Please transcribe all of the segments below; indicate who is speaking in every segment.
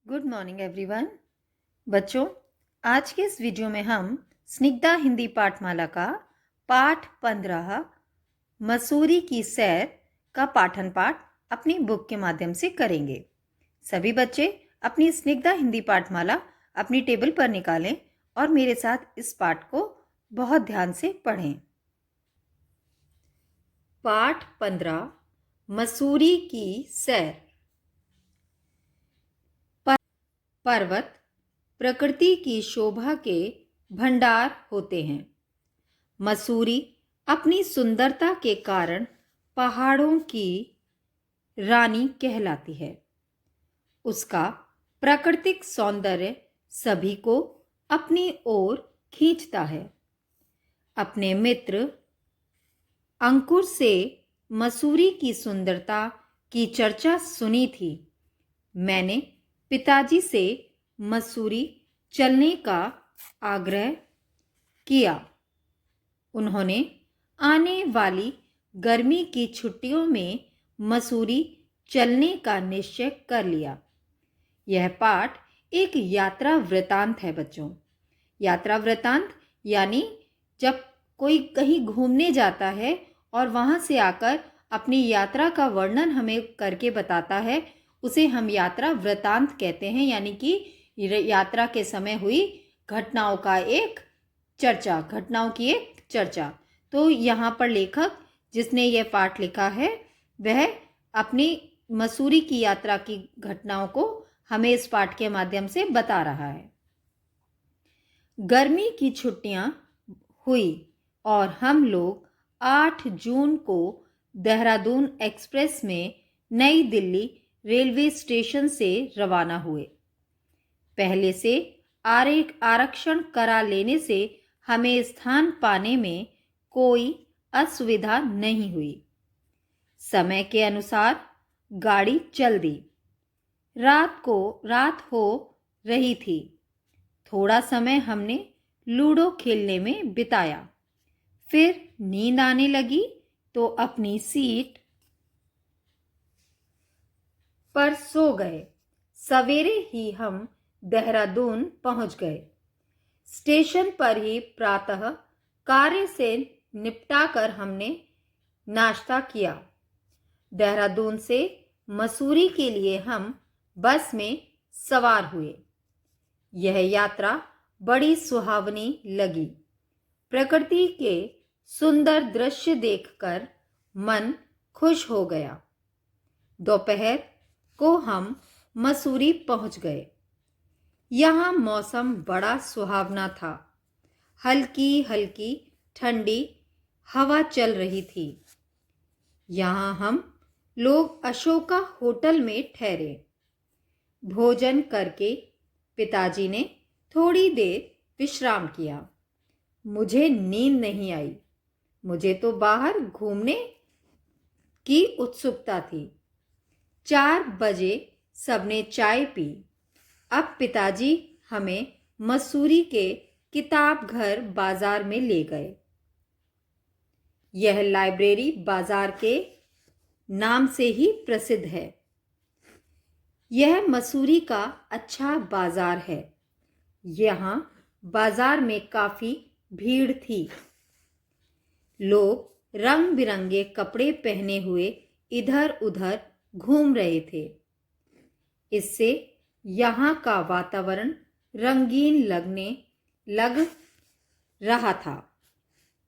Speaker 1: Good morning everyone. बच्चों, आज के इस वीडियो में हम स्निग्धा हिंदी पाठमाला का पाठ 15 मसूरी की सैर का पाठन पाठ अपनी बुक के माध्यम से करेंगे। सभी बच्चे अपनी स्निग्धा हिंदी पाठमाला अपनी टेबल पर निकालें और मेरे साथ इस पाठ को बहुत ध्यान से पढ़ें। पाठ 15 मसूरी की सैर। पर्वत प्रकृति की शोभा के भंडार होते हैं। मसूरी अपनी सुंदरता के कारण पहाड़ों की रानी कहलाती है। उसका प्राकृतिक सौंदर्य सभी को अपनी ओर खींचता है। अपने मित्र अंकुर से मसूरी की सुंदरता की चर्चा सुनी थी। मैंने पिताजी से मसूरी चलने का आग्रह किया। उन्होंने आने वाली गर्मी की छुट्टियों में मसूरी चलने का निश्चय कर लिया। यह पाठ एक यात्रा वृतांत है बच्चों। यात्रा वृतांत यानी जब कोई कहीं घूमने जाता है और वहाँ से आकर अपनी यात्रा का वर्णन हमें करके बताता है, उसे हम यात्रा वृतांत कहते हैं। यानी कि यात्रा के समय हुई घटनाओं की एक चर्चा। तो यहाँ पर लेखक जिसने यह पाठ लिखा है वह अपनी मसूरी की यात्रा की घटनाओं को हमें इस पाठ के माध्यम से बता रहा है। गर्मी की छुट्टियां हुई और हम लोग 8 जून को देहरादून एक्सप्रेस में नई दिल्ली रेलवे स्टेशन से रवाना हुए। पहले से आरक्षण करा लेने से हमें स्थान पाने में कोई असुविधा नहीं हुई। समय के अनुसार गाड़ी चल दी। रात हो रही थी। थोड़ा समय हमने लूडो खेलने में बिताया। फिर नींद आने लगी तो अपनी सीट पर सो गए। सवेरे ही हम देहरादून पहुंच गए। स्टेशन पर ही प्रातः कार्य से निपटाकर हमने नाश्ता किया। देहरादून से मसूरी के लिए हम बस में सवार हुए। यह यात्रा बड़ी सुहावनी लगी। प्रकृति के सुंदर दृश्य देखकर मन खुश हो गया। दोपहर को हम मसूरी पहुंच गए। यहाँ मौसम बड़ा सुहावना था। हल्की हल्की ठंडी हवा चल रही थी। यहाँ हम लोग अशोका होटल में ठहरे। भोजन करके पिताजी ने थोड़ी देर विश्राम किया। मुझे नींद नहीं आई। मुझे तो बाहर घूमने की उत्सुकता थी। 4 बजे सबने चाय पी। अब पिताजी हमें मसूरी के किताब घर बाजार में ले गए। यह लाइब्रेरी बाजार के नाम से ही प्रसिद्ध है। यह मसूरी का अच्छा बाजार है। यहाँ बाजार में काफी भीड़ थी। लोग रंग बिरंगे कपड़े पहने हुए इधर उधर घूम रहे थे। इससे यहाँ का वातावरण रंगीन लग रहा था।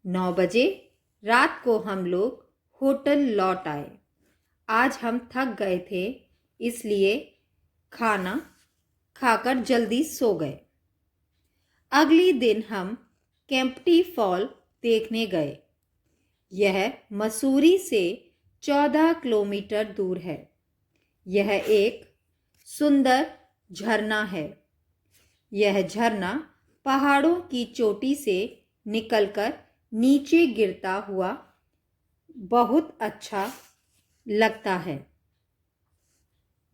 Speaker 1: 9 बजे रात को हम लोग होटल लौट आए। आज हम थक गए थे, इसलिए खाना खाकर जल्दी सो गए। अगले दिन हम केम्प्टी फॉल देखने गए। यह मसूरी से 14 किलोमीटर दूर है। यह एक सुंदर झरना है। यह झरना पहाड़ों की चोटी से निकलकर नीचे गिरता हुआ बहुत अच्छा लगता है।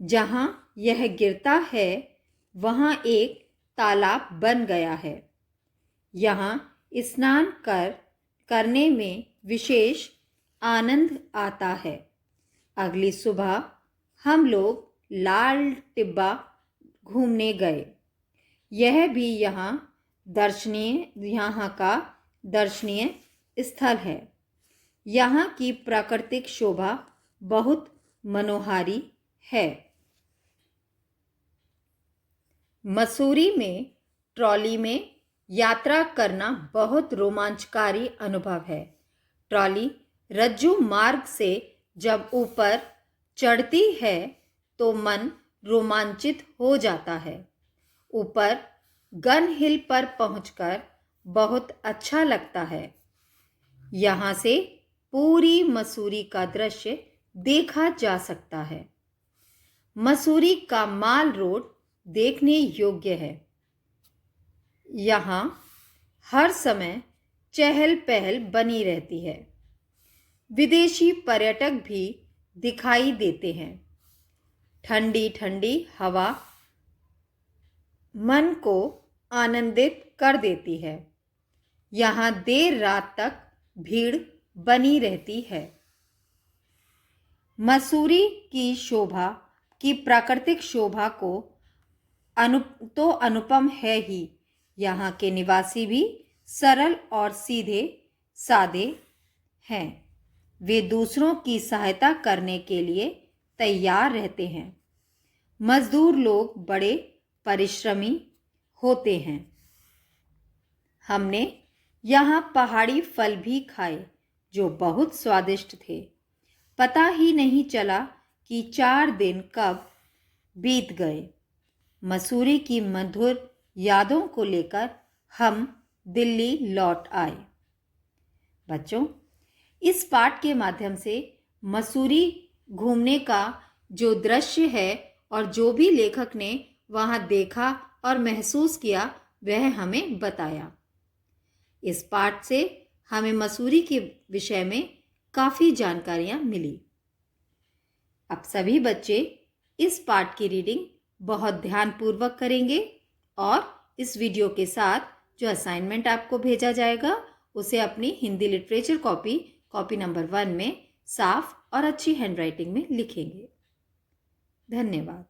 Speaker 1: जहाँ यह गिरता है वहाँ एक तालाब बन गया है। यहाँ स्नान करने में विशेष आनंद आता है। अगली सुबह हम लोग लाल टिब्बा घूमने गए। यह भी यहाँ का दर्शनीय स्थल है। यहाँ की प्राकृतिक शोभा बहुत मनोहारी है। मसूरी में ट्रॉली में यात्रा करना बहुत रोमांचकारी अनुभव है। ट्रॉली रज्जू मार्ग से जब ऊपर चढ़ती है तो मन रोमांचित हो जाता है। ऊपर गन हिल पर पहुंचकर बहुत अच्छा लगता है। यहाँ से पूरी मसूरी का दृश्य देखा जा सकता है। मसूरी का माल रोड देखने योग्य है। यहाँ हर समय चहल पहल बनी रहती है। विदेशी पर्यटक भी दिखाई देते हैं। ठंडी ठंडी हवा मन को आनंदित कर देती है। यहाँ देर रात तक भीड़ बनी रहती है। मसूरी की प्राकृतिक शोभा को अनुपम है ही। यहाँ के निवासी भी सरल और सीधे सादे हैं। वे दूसरों की सहायता करने के लिए तैयार रहते हैं। मजदूर लोग बड़े परिश्रमी होते हैं। हमने यहाँ पहाड़ी फल भी खाए जो बहुत स्वादिष्ट थे। पता ही नहीं चला कि 4 दिन कब बीत गए। मसूरी की मधुर यादों को लेकर हम दिल्ली लौट आए। बच्चों, इस पाठ के माध्यम से मसूरी घूमने का जो दृश्य है और जो भी लेखक ने वहाँ देखा और महसूस किया वह हमें बताया। इस पाठ से हमें मसूरी के विषय में काफ़ी जानकारियाँ मिली। अब सभी बच्चे इस पाठ की रीडिंग बहुत ध्यानपूर्वक करेंगे और इस वीडियो के साथ जो असाइनमेंट आपको भेजा जाएगा उसे अपनी हिंदी लिटरेचर कॉपी नंबर 1 में साफ और अच्छी हैंडराइटिंग में लिखेंगे। धन्यवाद।